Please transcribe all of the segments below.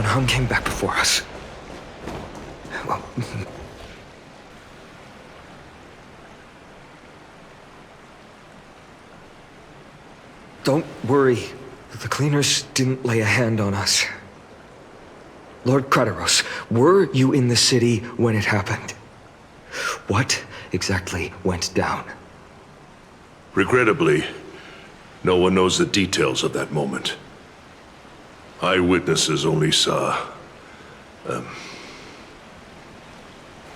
Hung came back before us. Well, don't worry. The cleaners didn't lay a hand on us. Lord Chrysos, were you in the city when it happened? What exactly went down? Regrettably, no one knows the details of that moment. Eyewitnesses only saw...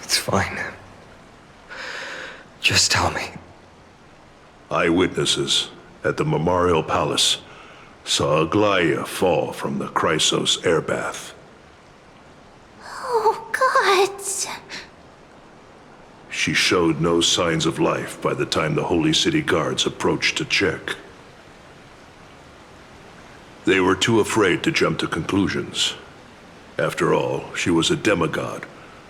It's fine. Just tell me. Eyewitnesses at the Memorial Palace saw Aglaea fall from the Chrysos airbath. Oh, God. She showed no signs of life by the time the Holy City guards approached to check. They were too afraid to jump to conclusions. After all, she was a demigod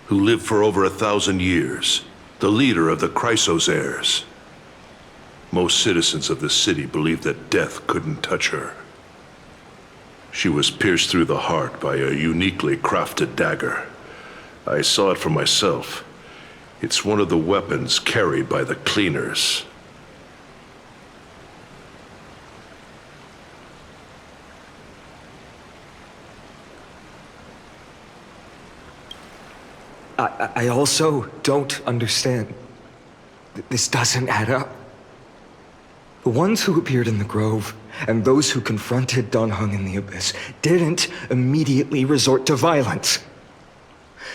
who lived for over 1,000 years, the leader of the Chrysos Heirs. Most citizens of the city believed that death couldn't touch her. She was pierced through the heart by a uniquely crafted dagger. I saw it for myself. It's one of the weapons carried by the cleaners. I also don't understand. This doesn't add up. The ones who appeared in the grove, and those who confronted Dan Heng in the abyss, didn't immediately resort to violence.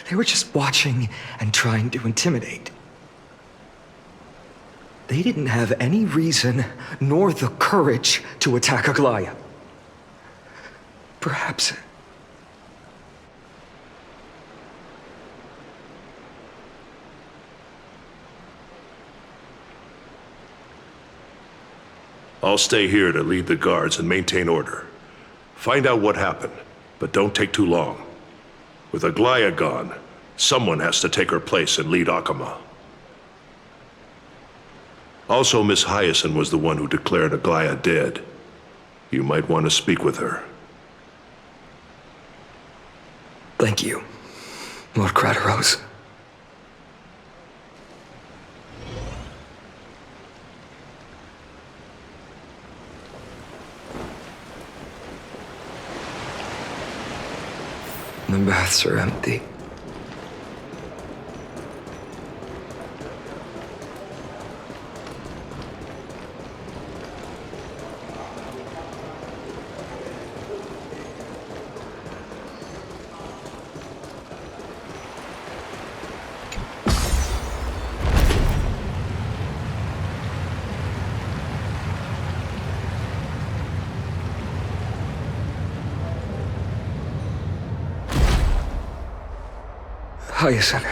They were just watching and trying to intimidate. They didn't have any reason, nor the courage, to attack Aglaea. Perhaps... I'll stay here to lead the guards and maintain order. Find out what happened, but don't take too long. With Aglaea gone, someone has to take her place and lead Akama. Also, Miss Hyacinth was the one who declared Aglaea dead. You might want to speak with her. Thank you, Lord Chrysos. The baths are empty. Hyacinth.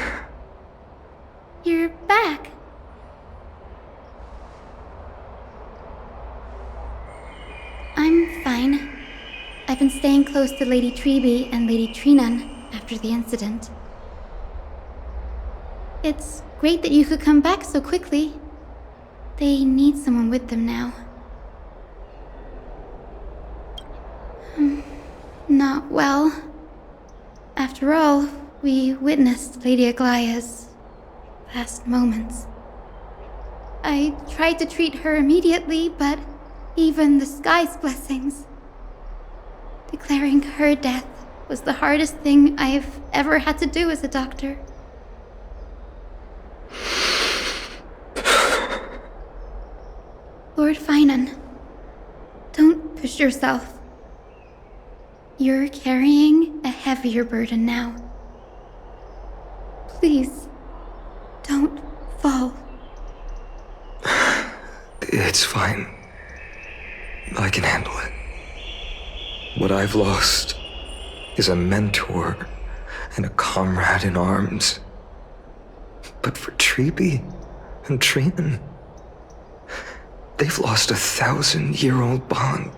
You're back. I'm fine. I've been staying close to Lady Treeby and Lady Trinan after the incident. It's great that you could come back so quickly. They need someone with them now. Not well. After all, we witnessed Lady Aglaea's last moments. I tried to treat her immediately, but even the sky's blessings. Declaring her death was the hardest thing I've ever had to do as a doctor. Lord Finan, don't push yourself. You're carrying a heavier burden now. Please, don't fall. It's fine. I can handle it. What I've lost is a mentor and a comrade in arms. But for Treeby and Trinan, they've lost 1,000-year-old bond.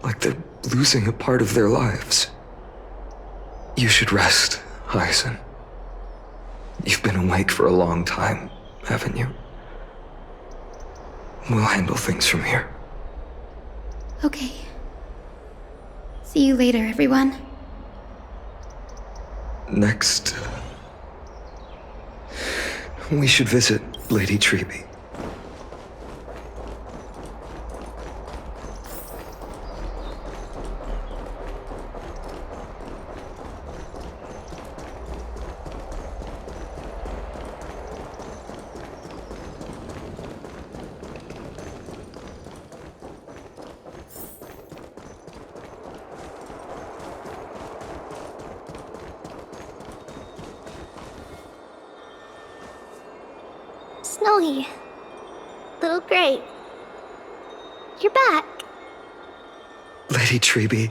Like they're losing a part of their lives. You should rest, Hyacinth. You've been awake for a long time, haven't you? We'll handle things from here. Okay. See you later, everyone. Next, we should visit Lady Treby. Snowy. Little Gray. You're back. Lady Treby,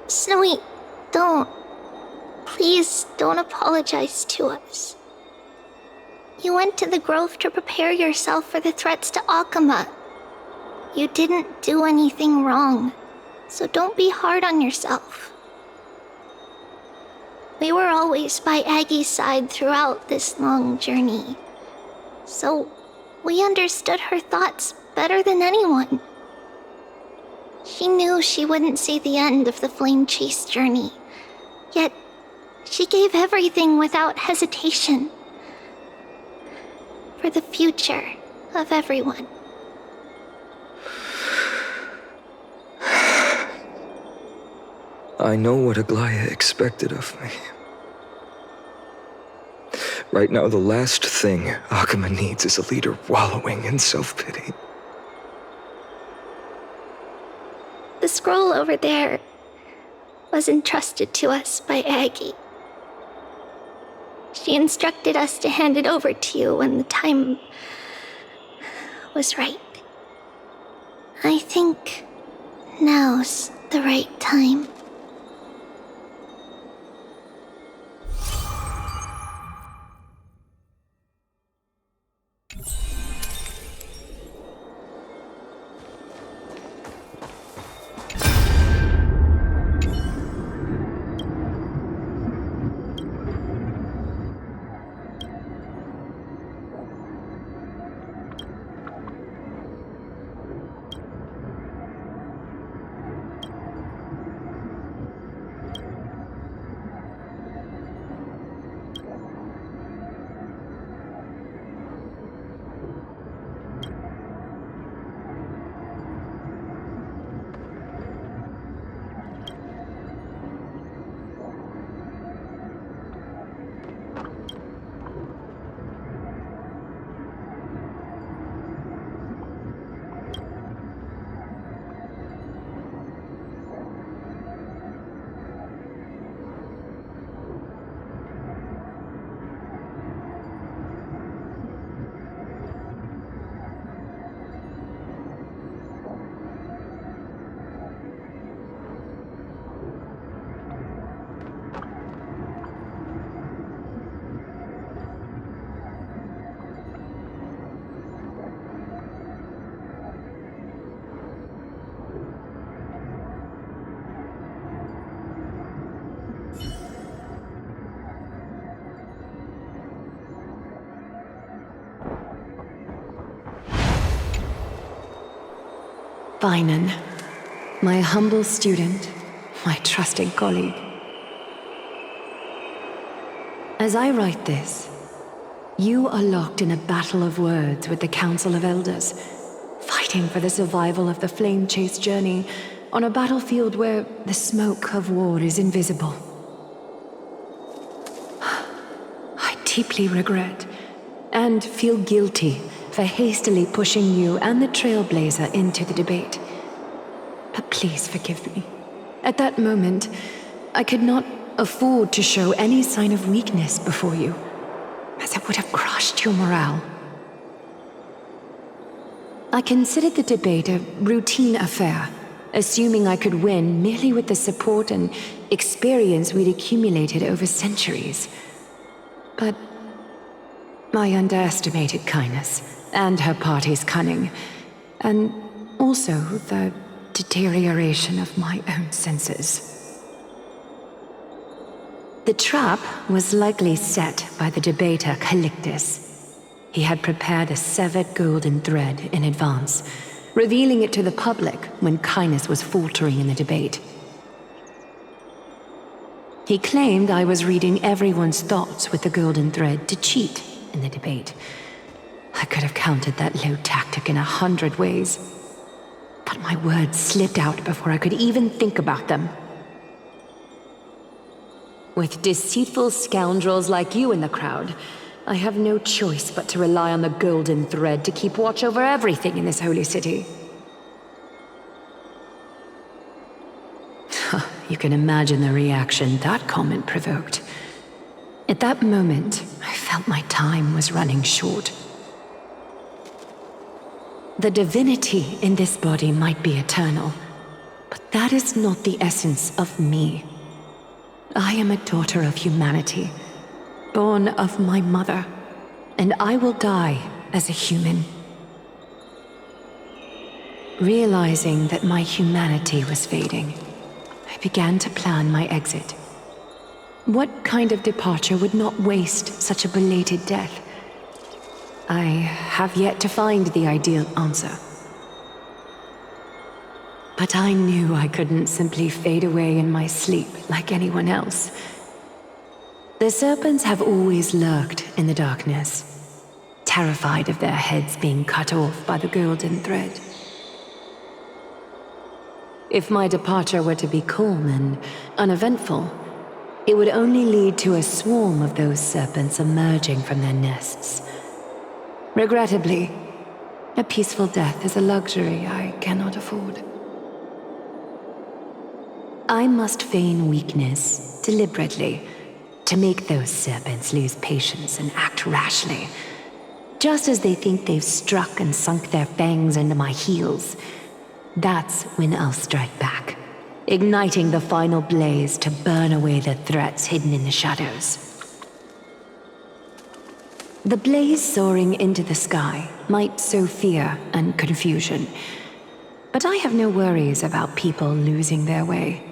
Snowy, don't. Please don't apologize to us. You went to the Grove to prepare yourself for the threats to Akama. You didn't do anything wrong, so don't be hard on yourself. We were always by Aggie's side throughout this long journey, so we understood her thoughts better than anyone. She knew she wouldn't see the end of the Flame Chase journey, yet she gave everything without hesitation. For the future of everyone. I know what Aglaea expected of me. Right now, the last thing Akama needs is a leader wallowing in self-pity. The scroll over there was entrusted to us by Aggie. She instructed us to hand it over to you when the time was right. I think now's the right time. Vinan, my humble student, my trusted colleague. As I write this, you are locked in a battle of words with the Council of Elders, fighting for the survival of the Flame Chase journey on a battlefield where the smoke of war is invisible. I deeply regret and feel guilty for hastily pushing you and the Trailblazer into the debate. But please forgive me. At that moment, I could not afford to show any sign of weakness before you, as it would have crushed your morale. I considered the debate a routine affair, assuming I could win merely with the support and experience we'd accumulated over centuries. But I underestimated kindness and her party's cunning, and also the deterioration of my own senses. The trap was likely set by the debater Calictus. He had prepared a severed golden thread in advance, revealing it to the public when kindness was faltering in the debate. He claimed I was reading everyone's thoughts with the golden thread to cheat in the debate. I could have countered that low tactic in 100 ways, but my words slipped out before I could even think about them. With deceitful scoundrels like you in the crowd, I have no choice but to rely on the golden thread to keep watch over everything in this holy city. You can imagine the reaction that comment provoked. At that moment, I felt my time was running short. The divinity in this body might be eternal, but that is not the essence of me. I am a daughter of humanity, born of my mother, and I will die as a human. Realizing that my humanity was fading, I began to plan my exit. What kind of departure would not waste such a belated death? I have yet to find the ideal answer. But I knew I couldn't simply fade away in my sleep like anyone else. The serpents have always lurked in the darkness, terrified of their heads being cut off by the golden thread. If my departure were to be calm and uneventful, it would only lead to a swarm of those serpents emerging from their nests. Regrettably, a peaceful death is a luxury I cannot afford. I must feign weakness deliberately to make those serpents lose patience and act rashly. Just as they think they've struck and sunk their fangs into my heels, that's when I'll strike back, igniting the final blaze to burn away the threats hidden in the shadows. The blaze soaring into the sky might sow fear and confusion, but I have no worries about people losing their way.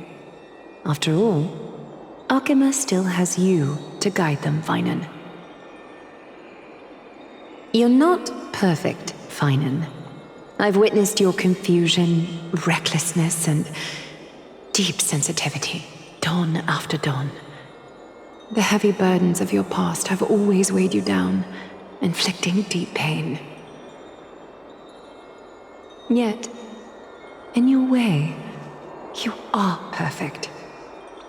After all, Alchema still has you to guide them, Finan. You're not perfect, Finan. I've witnessed your confusion, recklessness, and deep sensitivity, dawn after dawn. The heavy burdens of your past have always weighed you down, inflicting deep pain. Yet, in your way, you are perfect.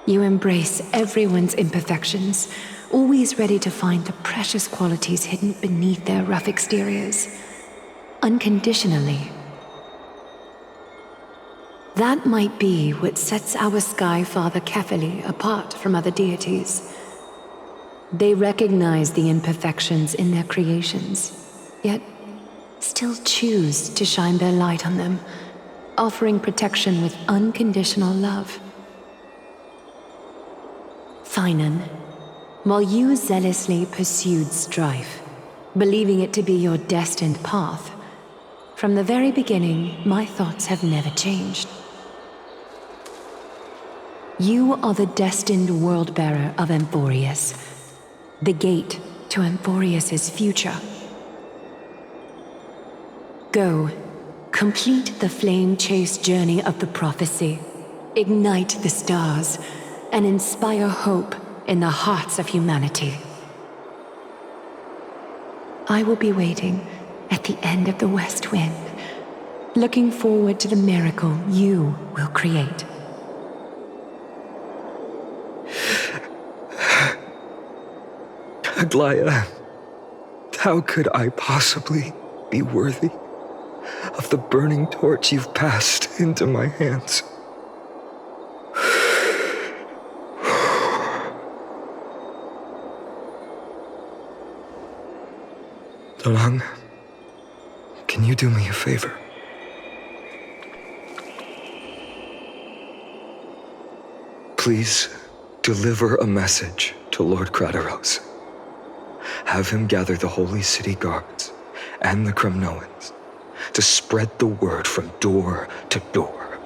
You embrace everyone's imperfections, always ready to find the precious qualities hidden beneath their rough exteriors. Unconditionally. That might be what sets our Sky Father Kefili apart from other deities. They recognize the imperfections in their creations, yet still choose to shine their light on them, offering protection with unconditional love. Finan, while you zealously pursued strife, believing it to be your destined path, from the very beginning, my thoughts have never changed. You are the destined world-bearer of Amphorius, the gate to Amphorius's future. Go, complete the flame-chased journey of the prophecy, ignite the stars, and inspire hope in the hearts of humanity. I will be waiting at the end of the west wind, looking forward to the miracle you will create. Aglaea, how could I possibly be worthy of the burning torch you've passed into my hands? Dalang, can you do me a favor? Please deliver a message to Lord Crateros. Have him gather the Holy City guards and the Kremnoans to spread the word from door to door.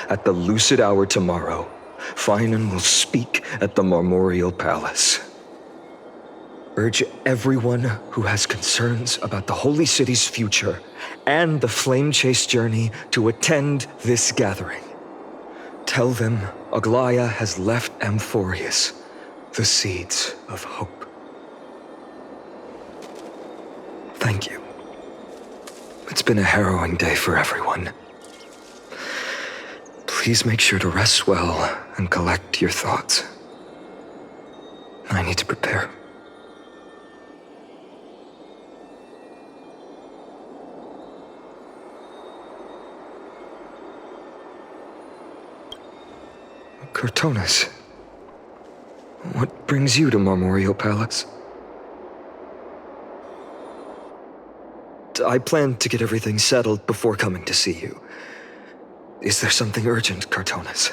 At the lucid hour tomorrow, Finan will speak at the Marmorial Palace. Urge everyone who has concerns about the Holy City's future and the Flame Chase journey to attend this gathering. Tell them Aglaea has left Amphorius the seeds of hope. Thank you. It's been a harrowing day for everyone. Please make sure to rest well and collect your thoughts. I need to prepare. Cortonis, what brings you to Marmoreal Palace? I planned to get everything settled before coming to see you. Is there something urgent, Cortonis?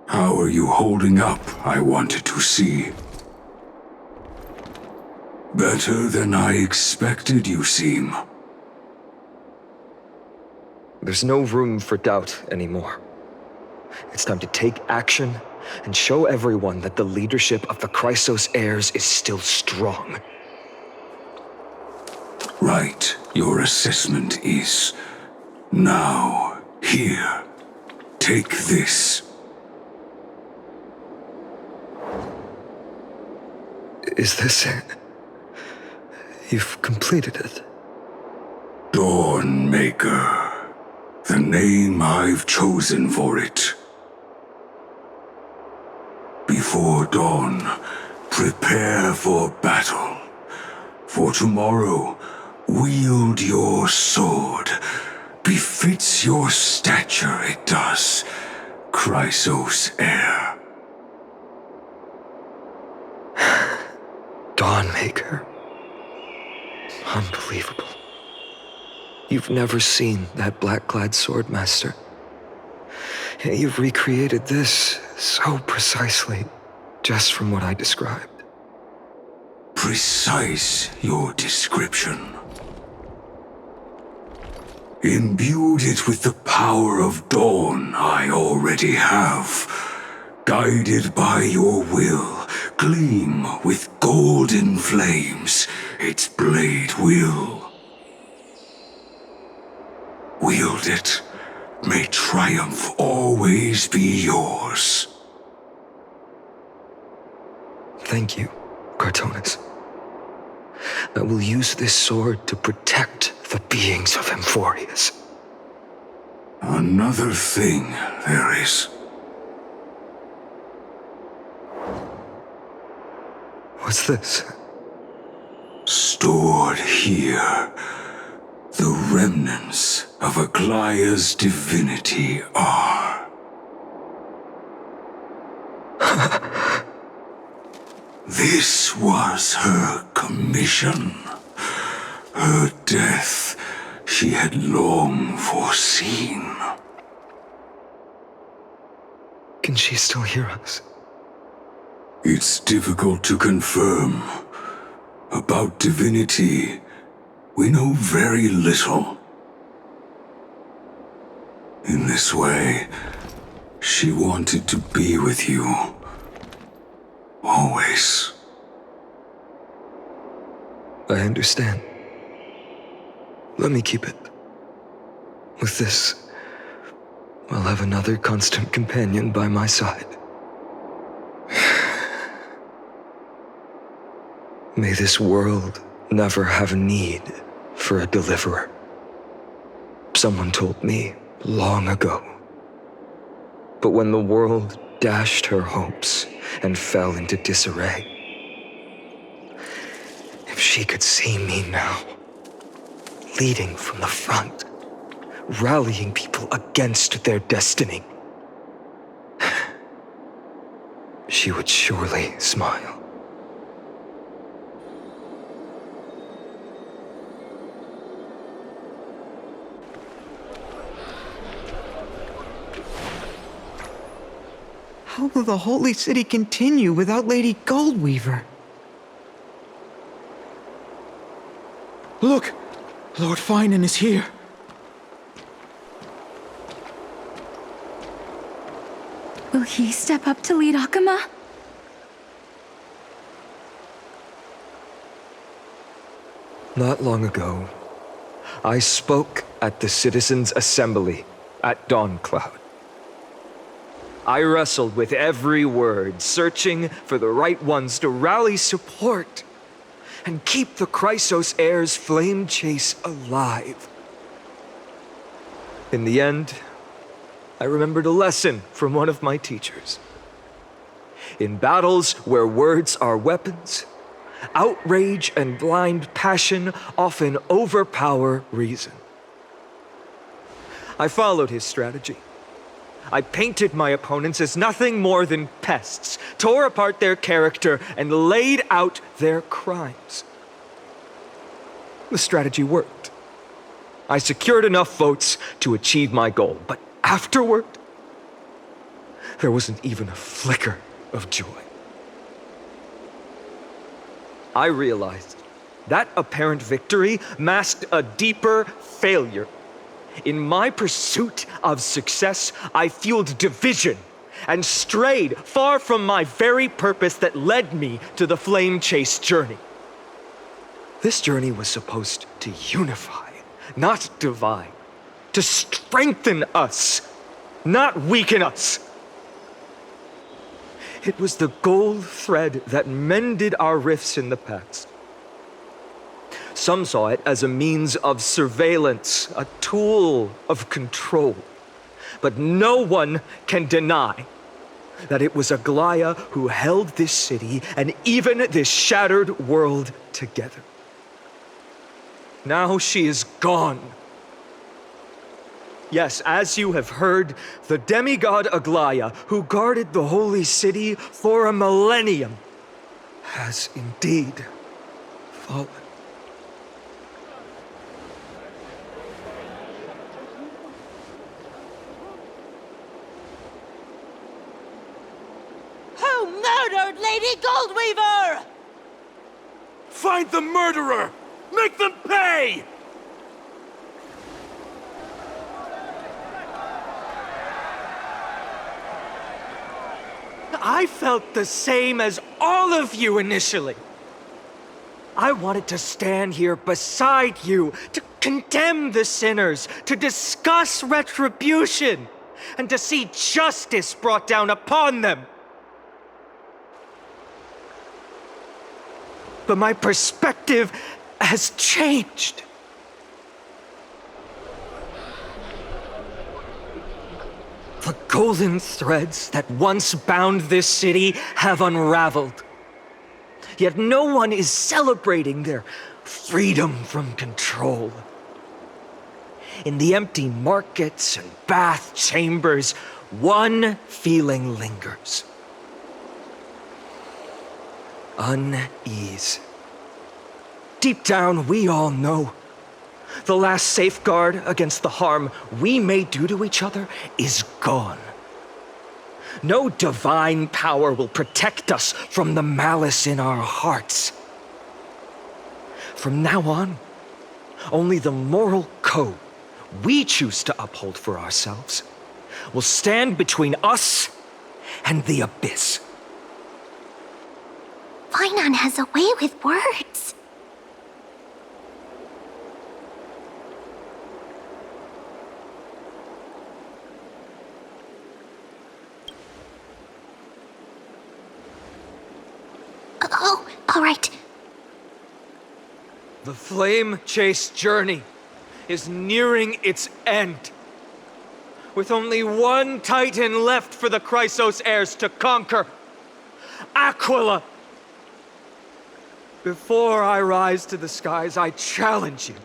How are you holding up, I wanted to see. Better than I expected, you seem. There's no room for doubt anymore. It's time to take action and show everyone that the leadership of the Chrysos heirs is still strong. Right, your assessment is. Now, here. Take this. Is this it? You've completed it. Dawnmaker. The name I've chosen for it. Before dawn, prepare for battle. For tomorrow, wield your sword. Befits your stature, it does. Chrysos heir. Dawnmaker. Unbelievable. You've never seen that black-clad swordmaster. You've recreated this so precisely, just from what I described. Precise your description. Imbued it with the power of dawn I already have. Guided by your will, gleam with golden flames, its blade will. Wield it. May triumph always be yours. Thank you, Cortonis. I will use this sword to protect the beings of Amphorius. Another thing there is. What's this? Stored here. The remnants of Aglaea's divinity are. This was her commission. Her death she had long foreseen. Can she still hear us? It's difficult to confirm. About divinity, we know very little. In this way, she wanted to be with you. Always. I understand. Let me keep it. With this, I'll have another constant companion by my side. May this world never have a need for a deliverer. Someone told me long ago. But when the world dashed her hopes and fell into disarray, if she could see me now, leading from the front, rallying people against their destiny, she would surely smile. How will the Holy City continue without Lady Goldweaver? Look! Lord Finan is here. Will he step up to lead Akama? Not long ago, I spoke at the Citizens' Assembly at Dawncloud. I wrestled with every word, searching for the right ones to rally support and keep the Chrysos heirs' flame chase alive. In the end, I remembered a lesson from one of my teachers. In battles where words are weapons, outrage and blind passion often overpower reason. I followed his strategy. I painted my opponents as nothing more than pests, tore apart their character, and laid out their crimes. The strategy worked. I secured enough votes to achieve my goal, but afterward, there wasn't even a flicker of joy. I realized that apparent victory masked a deeper failure. In my pursuit of success, I fueled division and strayed far from my very purpose that led me to the flame chase journey. This journey was supposed to unify, not divide, to strengthen us, not weaken us. It was the gold thread that mended our rifts in the past. Some saw it as a means of surveillance, a tool of control. But no one can deny that it was Aglaea who held this city and even this shattered world together. Now she is gone. Yes, as you have heard, the demigod Aglaea, who guarded the holy city for a millennium, has indeed fallen. Who murdered Lady Goldweaver? Find the murderer! Make them pay! I felt the same as all of you initially. I wanted to stand here beside you, to condemn the sinners, to discuss retribution, and to see justice brought down upon them. But my perspective has changed. The golden threads that once bound this city have unraveled. Yet no one is celebrating their freedom from control. In the empty markets and bath chambers, one feeling lingers. Unease. Deep down, we all know the last safeguard against the harm we may do to each other is gone. No divine power will protect us from the malice in our hearts. From now on, only the moral code we choose to uphold for ourselves will stand between us and the abyss. Finon has a way with words. Oh, all right. The flame chase journey is nearing its end. With only one titan left for the Chrysos heirs to conquer, Aquila. Before I rise to the skies, I challenge you.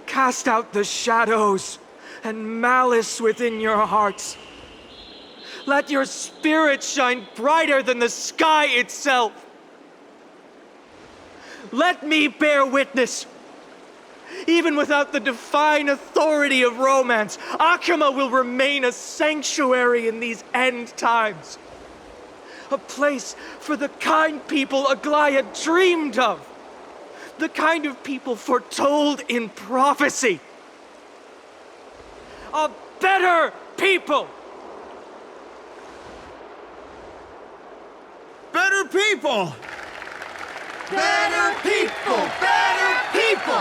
Cast out the shadows and malice within your hearts. Let your spirit shine brighter than the sky itself. Let me bear witness. Even without the divine authority of romance, Akima will remain a sanctuary in these end times. A place for the kind people Aglaea dreamed of. The kind of people foretold in prophecy. A better people! Better people! Better people! Better people!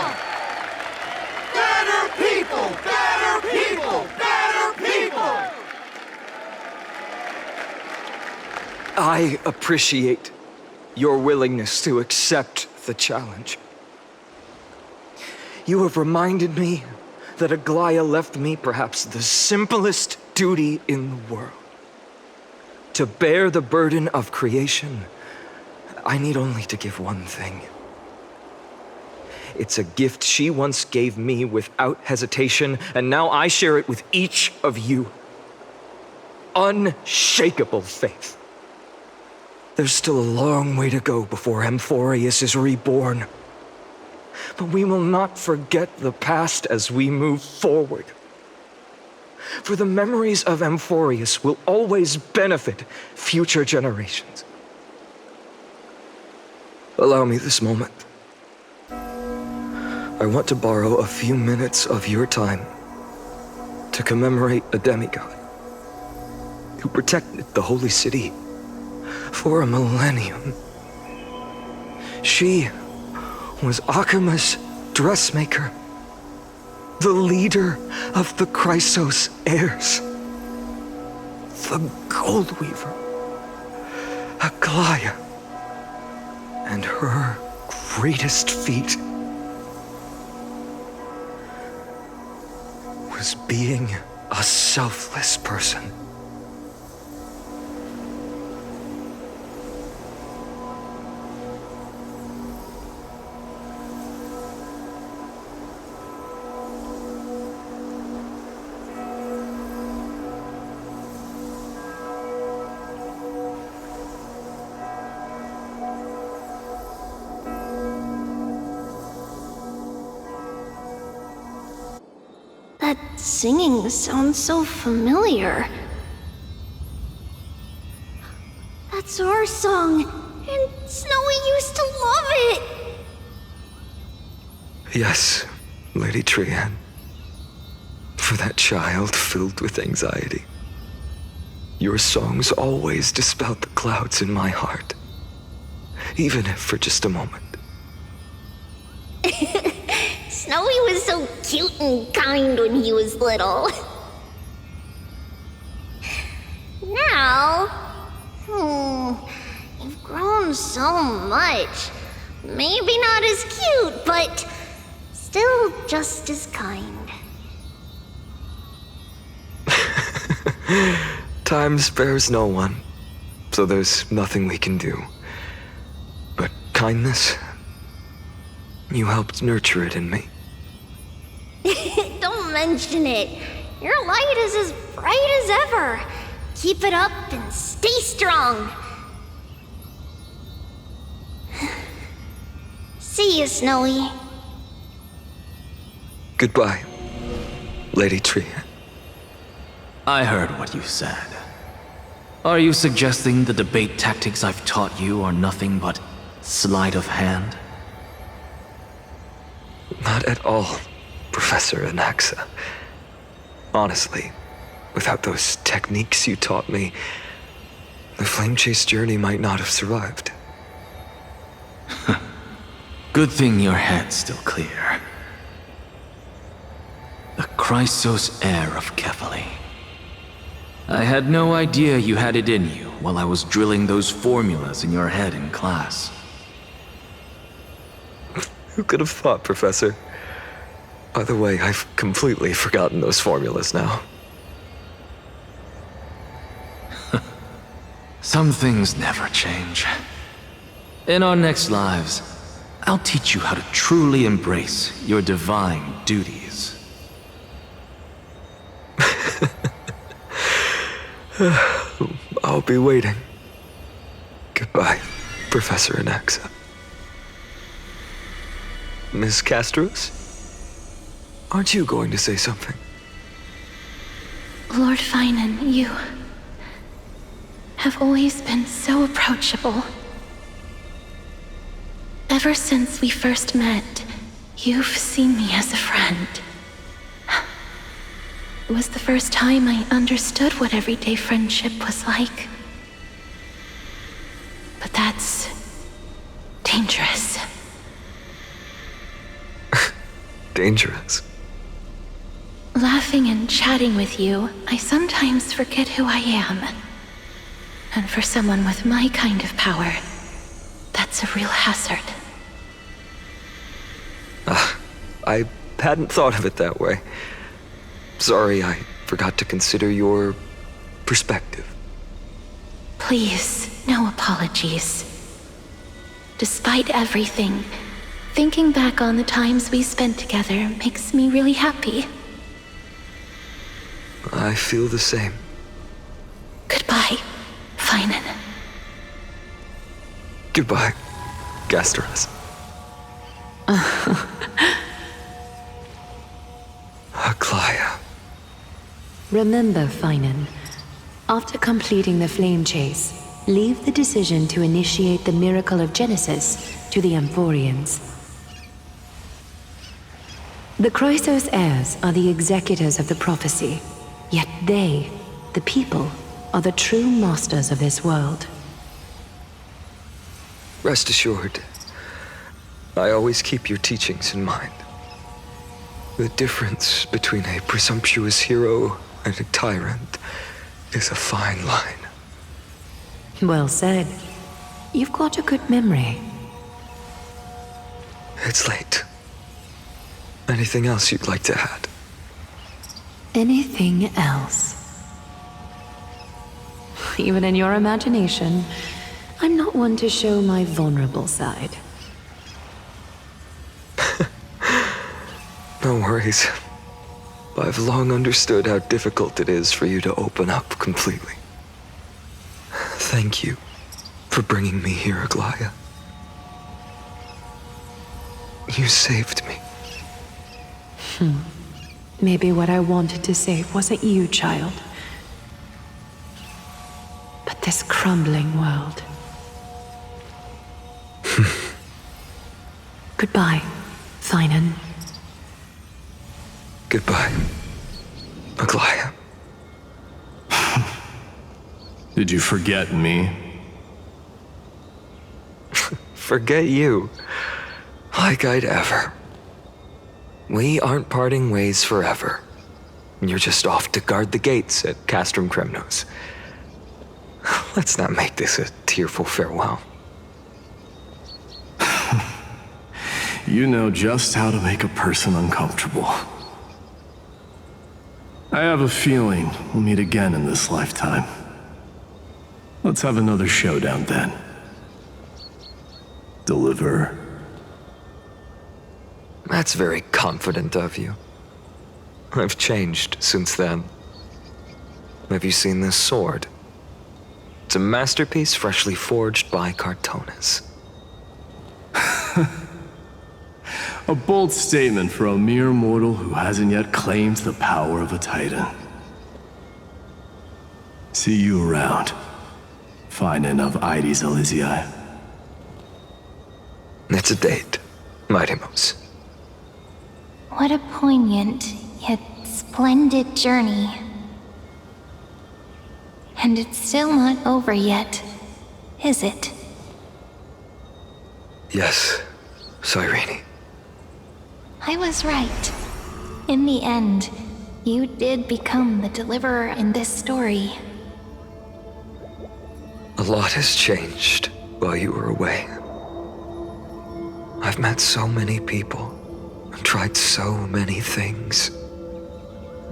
Better people! Better people! Better people! I appreciate your willingness to accept the challenge. You have reminded me that Aglaea left me perhaps the simplest duty in the world. To bear the burden of creation, I need only to give one thing. It's a gift she once gave me without hesitation, and now I share it with each of you. Unshakable faith. There's still a long way to go before Amphorius is reborn. But we will not forget the past as we move forward. For the memories of Amphorius will always benefit future generations. Allow me this moment. I want to borrow a few minutes of your time to commemorate a demigod who protected the holy city for a millennium. She was Akima's dressmaker, the leader of the Chrysos heirs, the Gold Weaver, Aglaea, and her greatest feat was being a selfless person. That singing sounds so familiar. That's our song, and Snowy used to love it! Yes, Lady Trian. For that child filled with anxiety. Your songs always dispelled the clouds in my heart. Even if for just a moment. Snowy was so cute and kind when he was little. Now, you've grown so much. Maybe not as cute, but still just as kind. Time spares no one, so there's nothing we can do. But kindness, you helped nurture it in me. Don't mention it. Your light is as bright as ever. Keep it up and stay strong. See you, Snowy. Goodbye, Lady Trian. I heard what you said. Are you suggesting the debate tactics I've taught you are nothing but sleight of hand? Not at all, Professor Anaxa. Honestly, without those techniques you taught me, the Flame Chase journey might not have survived. Good thing your head's still clear. The Chrysos heir of Kefali. I had no idea you had it in you while I was drilling those formulas in your head in class. Who could have thought, Professor? By the way, I've completely forgotten those formulas now. Some things never change. In our next lives, I'll teach you how to truly embrace your divine duties. I'll be waiting. Goodbye, Professor Anaxa. Miss Castros? Aren't you going to say something? Lord Finan, you have always been so approachable. Ever since we first met, you've seen me as a friend. It was the first time I understood what everyday friendship was like. But that's dangerous. dangerous. Laughing and chatting with you, I sometimes forget who I am. And for someone with my kind of power, that's a real hazard. I hadn't thought of it that way. Sorry, I forgot to consider your perspective. Please, no apologies. Despite everything, thinking back on the times we spent together makes me really happy. I feel the same. Goodbye, Finan. Goodbye, Gasteros. Aglaea. Remember, Finan, after completing the flame chase, leave the decision to initiate the miracle of Genesis to the Amphorians. The Chrysos heirs are the executors of the prophecy, yet they, the people, are the true masters of this world. Rest assured, I always keep your teachings in mind. The difference between a presumptuous hero and a tyrant is a fine line. Well said. You've got a good memory. It's late. Anything else you'd like to add? Anything else? Even in your imagination, I'm not one to show my vulnerable side. No worries. I've long understood how difficult it is for you to open up completely. Thank you for bringing me here, Aglaea. You saved me. Maybe what I wanted to save wasn't you, child, but this crumbling world. Goodbye, Finan. Goodbye, Aglaea. Did you forget me? Forget you. Like I'd ever. We aren't parting ways forever. You're just off to guard the gates at Castrum Kremnos. Let's not make this a tearful farewell. You know just how to make a person uncomfortable. I have a feeling we'll meet again in this lifetime. Let's have another showdown then. Deliver. That's very confident of you. I've changed since then. Have you seen this sword? It's a masterpiece freshly forged by Cartonis. A bold statement for a mere mortal who hasn't yet claimed the power of a titan. See you around. Finan of Ides Elysiae. It's a date, Mightimos. What a poignant, yet splendid journey. And it's still not over yet, is it? Yes, Cyrene. I was right. In the end, you did become the deliverer in this story. A lot has changed while you were away. I've met so many people and tried so many things.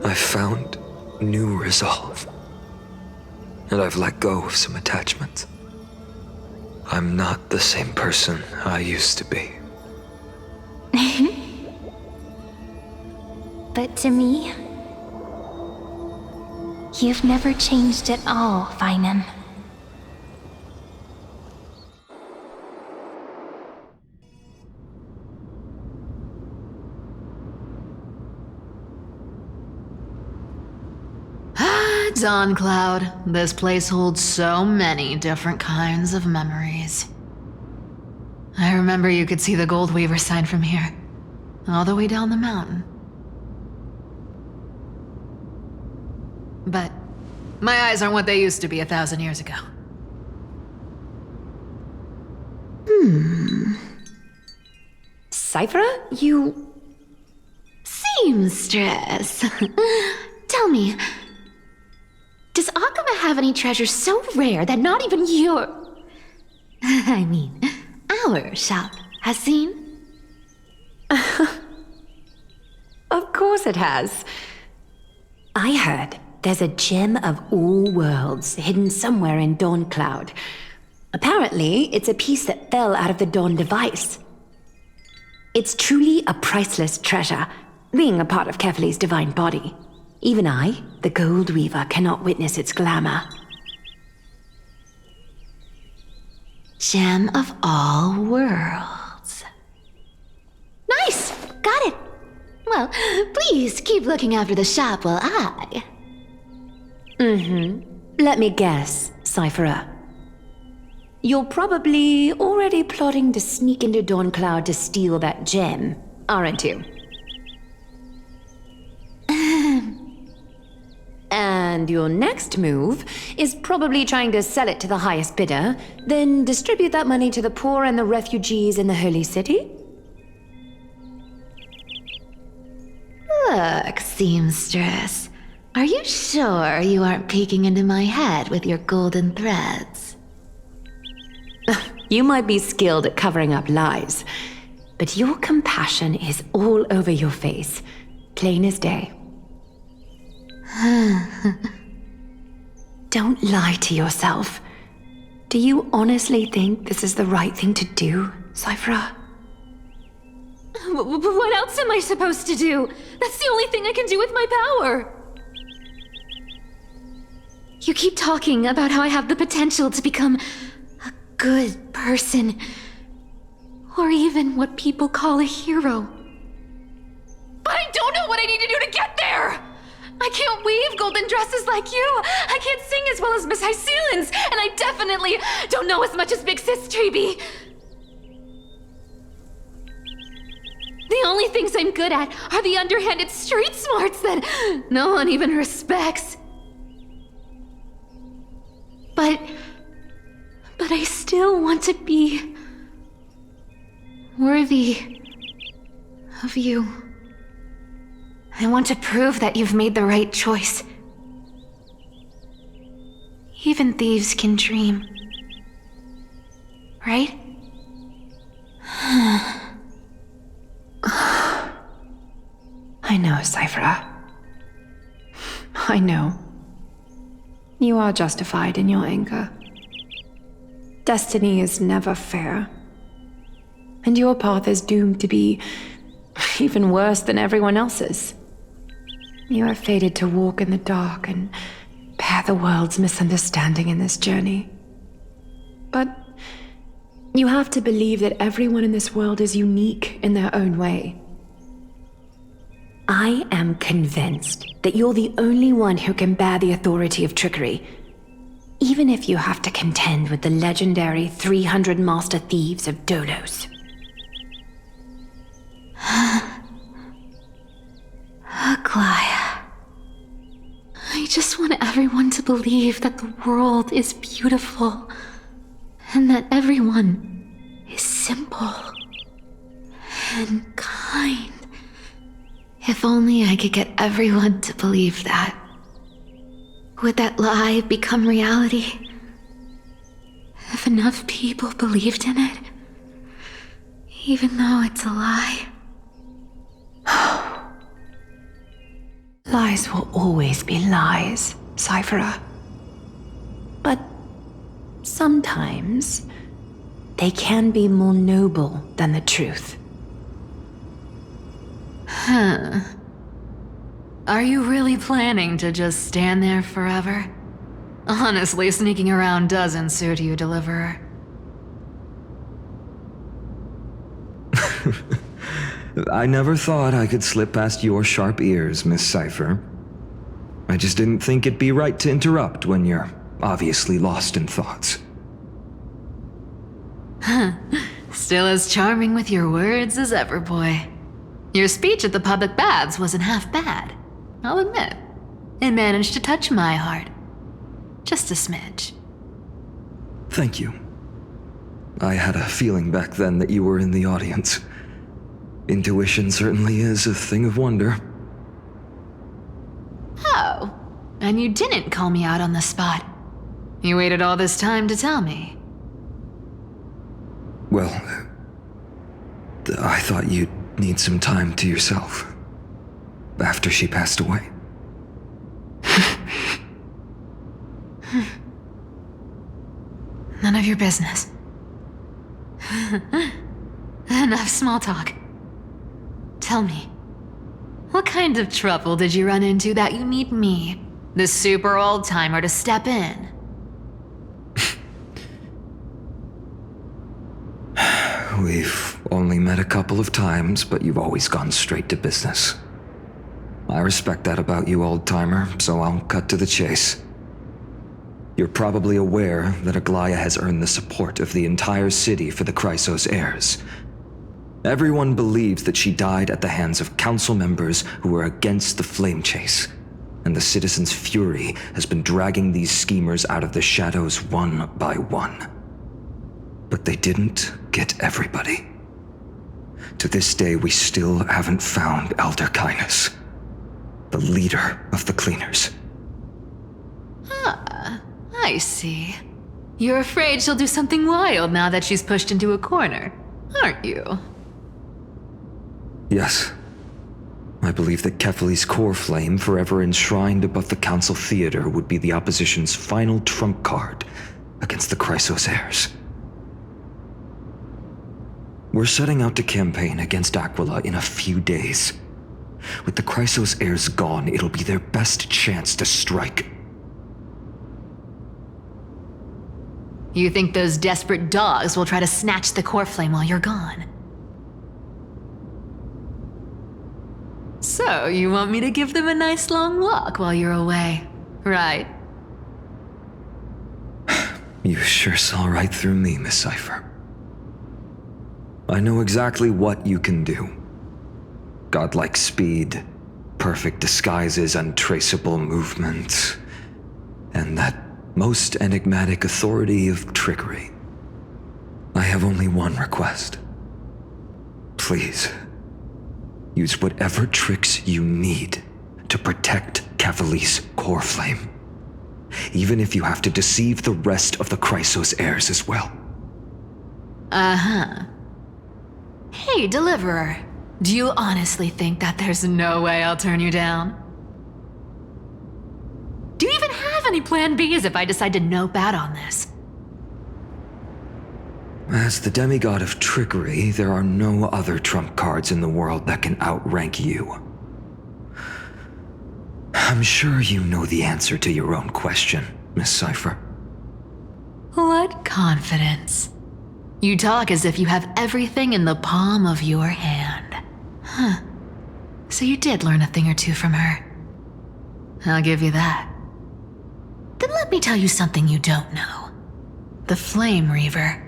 I've found new resolve. And I've let go of some attachments. I'm not the same person I used to be. But to me, you've never changed at all, Finan. Dawn Cloud. This place holds so many different kinds of memories. I remember you could see the Gold Weaver sign from here, all the way down the mountain. But my eyes aren't what they used to be 1,000 years ago. Cipher? You... Seamstress. Tell me, does Aglaea have any treasures so rare that not even our shop has seen? Of course it has. I heard there's a gem of all worlds hidden somewhere in Dawn Cloud. Apparently, it's a piece that fell out of the Dawn device. It's truly a priceless treasure, being a part of Kefali's divine body. Even I, the Gold Weaver, cannot witness its glamour. Gem of all worlds. Nice! Got it! Well, please keep looking after the shop while I... Let me guess, Cipher. You're probably already plotting to sneak into Dawn Cloud to steal that gem, aren't you? And your next move is probably trying to sell it to the highest bidder, then distribute that money to the poor and the refugees in the Holy City? Look, Seamstress. Are you sure you aren't peeking into my head with your golden threads? You might be skilled at covering up lies, but your compassion is all over your face, plain as day. Don't lie to yourself. Do you honestly think this is the right thing to do, Cipher? What else am I supposed to do? That's the only thing I can do with my power. You keep talking about how I have the potential to become a good person, or even what people call a hero. But I don't know what I need to do to get there! I can't weave golden dresses like you! I can't sing as well as Miss Hyceelens, and I definitely don't know as much as Big Sis Treby. The only things I'm good at are the underhanded street smarts that no one even respects. But I still want to be worthy of you. I want to prove that you've made the right choice. Even thieves can dream. Right? I know, Cipher. I know. You are justified in your anger. Destiny is never fair. And your path is doomed to be even worse than everyone else's. You are fated to walk in the dark and bear the world's misunderstanding in this journey. But you have to believe that everyone in this world is unique in their own way. I am convinced that you're the only one who can bear the authority of trickery, even if you have to contend with the legendary 300 master thieves of Dolos. Aglaea. I just want everyone to believe that the world is beautiful, and that everyone is simple and kind. If only I could get everyone to believe that. Would that lie become reality? If enough people believed in it, even though it's a lie. Lies will always be lies, Cipher. But sometimes they can be more noble than the truth. Are you really planning to just stand there forever? Honestly, sneaking around doesn't suit you, Deliverer. I never thought I could slip past your sharp ears, Miss Cipher. I just didn't think it'd be right to interrupt when you're obviously lost in thoughts. Still as charming with your words as ever, boy. Your speech at the public baths wasn't half bad, I'll admit. It managed to touch my heart. Just a smidge. Thank you. I had a feeling back then that you were in the audience. Intuition certainly is a thing of wonder. Oh, and you didn't call me out on the spot. You waited all this time to tell me. Well, I thought you'd need some time to yourself. After she passed away. None of your business. Enough small talk. Tell me, what kind of trouble did you run into that you need me, the super old-timer, to step in? We've only met a couple of times, but you've always gone straight to business. I respect that about you, old-timer, so I'll cut to the chase. You're probably aware that Aglaea has earned the support of the entire city for the Chrysos heirs. Everyone believes that she died at the hands of council members who were against the flame chase, and the citizens' fury has been dragging these schemers out of the shadows one by one. But they didn't get everybody. To this day, we still haven't found Elder Kindness, the leader of the cleaners. Ah, I see. You're afraid she'll do something wild now that she's pushed into a corner, aren't you? Yes. I believe that Kefali's core flame, forever enshrined above the council theater, would be the opposition's final trump card against the Chrysos heirs. We're setting out to campaign against Aglaea in a few days. With the Chrysos heirs gone, it'll be their best chance to strike. You think those desperate dogs will try to snatch the core flame while you're gone? So, you want me to give them a nice long walk while you're away, right? You sure saw right through me, Miss Cipher. I know exactly what you can do. Godlike speed, perfect disguises, untraceable movement, and that most enigmatic authority of trickery. I have only one request. Please, use whatever tricks you need to protect Kefali's core flame, even if you have to deceive the rest of the Chrysos heirs as well. Uh-huh. Hey, Deliverer. Do you honestly think that there's no way I'll turn you down? Do you even have any plan Bs if I decide to nope out on this? As the demigod of trickery, there are no other trump cards in the world that can outrank you. I'm sure you know the answer to your own question, Miss Cipher. What confidence. You talk as if you have everything in the palm of your hand. Huh. So you did learn a thing or two from her. I'll give you that. Then let me tell you something you don't know. The Flame Reaver.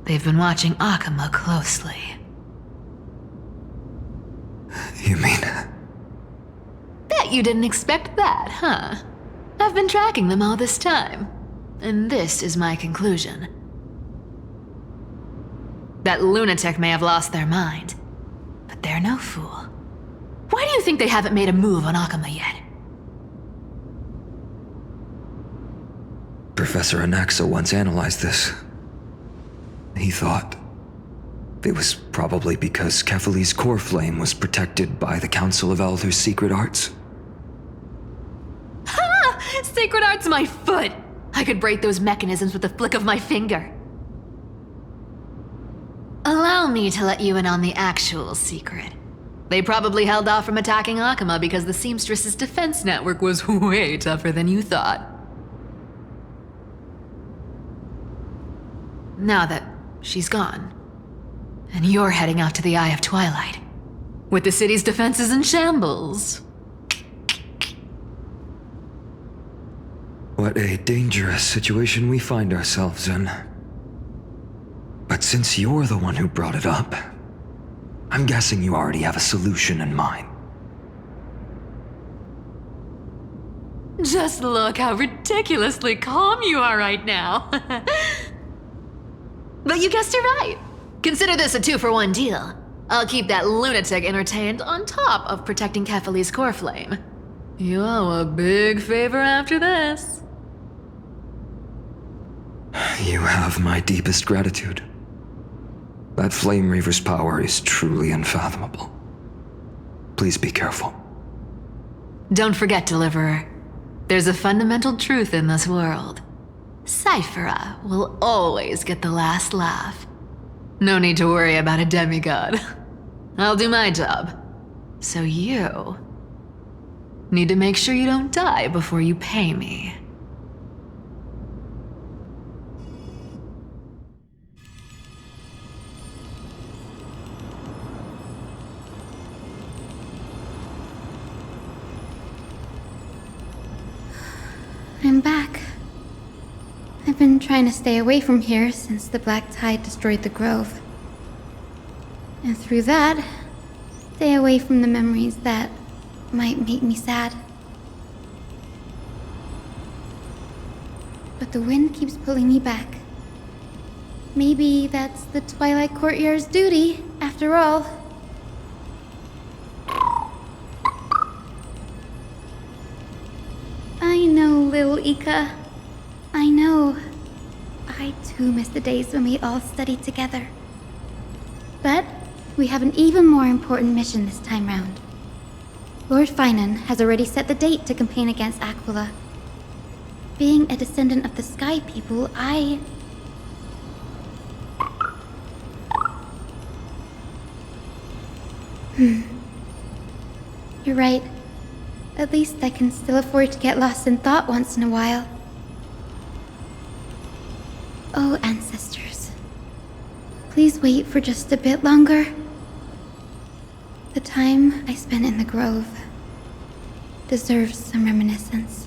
They've been watching Akama closely. You mean... Bet you didn't expect that, huh? I've been tracking them all this time. And this is my conclusion. That lunatic may have lost their mind, but they're no fool. Why do you think they haven't made a move on Akama yet? Professor Anaxa once analyzed this. He thought it was probably because Kefali's core flame was protected by the Council of Elders' secret arts. Ha! Secret art's my foot! I could break those mechanisms with the flick of my finger. Allow me to let you in on the actual secret. They probably held off from attacking Akama because the Seamstress's defense network was way tougher than you thought. Now that she's gone, and you're heading out to the Eye of Twilight, with the city's defenses in shambles. What a dangerous situation we find ourselves in. But since you're the one who brought it up, I'm guessing you already have a solution in mind. Just look how ridiculously calm you are right now. But you guessed it right. Consider this a 2-for-1 deal. I'll keep that lunatic entertained on top of protecting Kefali's core flame. You owe a big favor after this. You have my deepest gratitude. That Flame Reaver's power is truly unfathomable. Please be careful. Don't forget, Deliverer. There's a fundamental truth in this world. Cipher will always get the last laugh. No need to worry about a demigod. I'll do my job. So you need to make sure you don't die before you pay me. I'm back. I've been trying to stay away from here since the Black Tide destroyed the grove. And through that, stay away from the memories that might make me sad. But the wind keeps pulling me back. Maybe that's the Twilight Courtyard's duty, after all. I know, little Ika. I know. I too miss the days when we all studied together. But we have an even more important mission this time round. Lord Finan has already set the date to campaign against Aglaea. Being a descendant of the Sky People, You're right. At least I can still afford to get lost in thought once in a while. Oh, ancestors. Please wait for just a bit longer. The time I spent in the grove deserves some reminiscence.